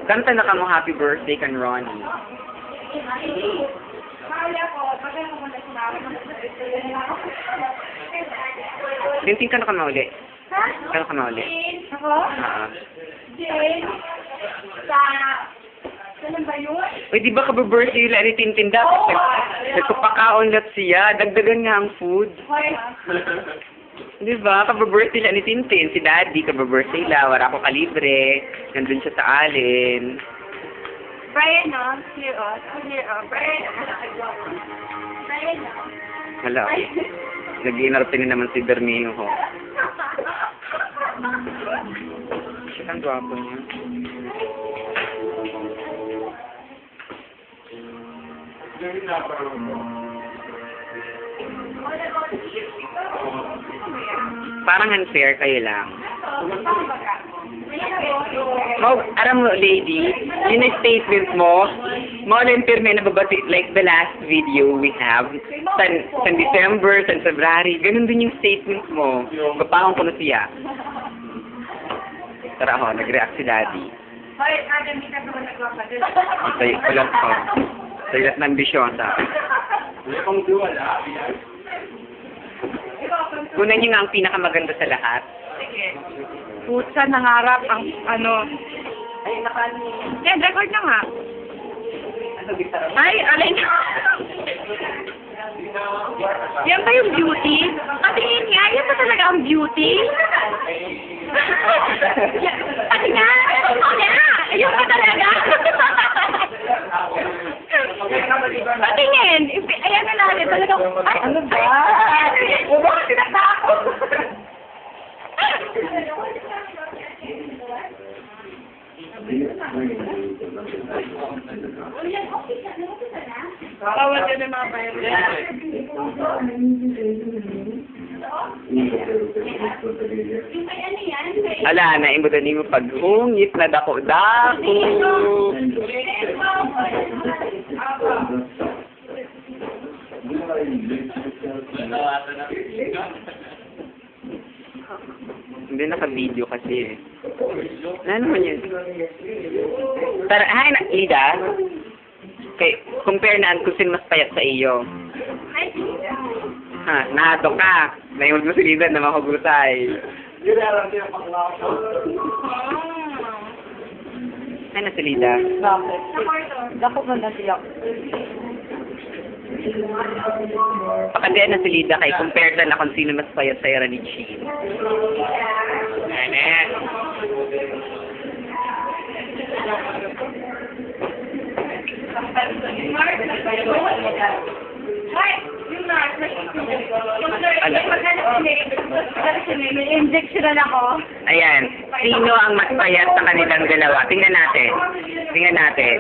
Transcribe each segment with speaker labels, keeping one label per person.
Speaker 1: Kanta na ka mo happy birthday kan Ronnie. Tinting ka na ka mauli.
Speaker 2: Ha?
Speaker 1: Kano ka mauli?
Speaker 2: Ako? Jane. Saan ba yun?
Speaker 1: Uy, di ba ka-birthday lang ni Tintin dapat? Nagpapakaon lang siya. Dagdagan nga ang food.
Speaker 2: Hoy.
Speaker 1: Di ba? Ka-birthday lang ni Tintin. Si Daddy, ka-birthday lang. Wala ko kalibre. Nandun siya sa alin.
Speaker 2: Brian, no? Clear off. Clear off. Brian. Brian, no?
Speaker 1: Hala. Nag-iinarte na naman si Bermeo ho. Siya ang gwapo niya. Parang unfair kayo lang. Aram mo, lady, yun yung statement mo, mo-impirme na babati, like the last video we have, sa December, sa February, ganun din yung statement mo. Kapahong ko na siya. Tara ako, nag-react si Daddy.
Speaker 2: Hoy, Adam, hindi ka naman nagwapadil.
Speaker 1: Sa'yo ko lang ko. Sa'yo lahat ng bisyosa. Kunan niyo nga ang pinakamaganda sa lahat.
Speaker 2: Sige. Putsa, nangarap ang ano.
Speaker 1: Ay, nakani.
Speaker 2: Yan, record na nga. Ay, alin. Yan ba yung beauty? Patingin nga, yan ba talaga ang beauty? Pati nga, yan ba talaga? Patingin, ayan na natin talaga. Ay, ano ba? Bakit tinatakot? Kawal ka na mga bayan.
Speaker 1: Ala, naimutan niyo paghungit na dako-dako. Hindi naka-video kasi eh. Ano naman yun? Tara, hi, Lida. Okay, compare na kung sino mas payat sa iyo. Ha, nahato ka. Naiwan mo si Lida na makagutay. Ano si Lida?
Speaker 2: Bakit? Dako man na siya.
Speaker 1: Pakandian na si Lida kay compare na kung sino mas payat sa iyo ni Chin. Ano?
Speaker 2: May injection ako.
Speaker 1: Ayan. Sino ang mas payat sa kanilang dalawa? Tingnan natin. Tingnan natin.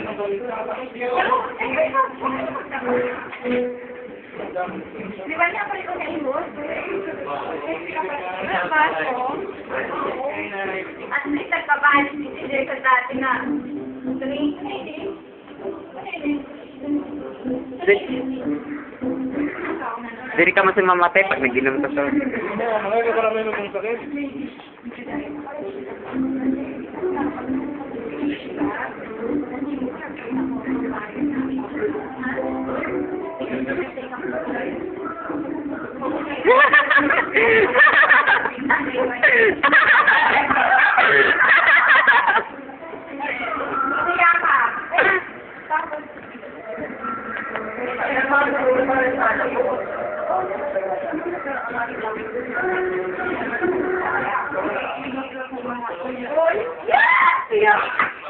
Speaker 2: Di ba niya pa rin ko naimos? At least nagpapahalis si Jay sa dati na.
Speaker 1: Diri ka mas mamatay pag nag-inom ka sa...
Speaker 2: Yeah!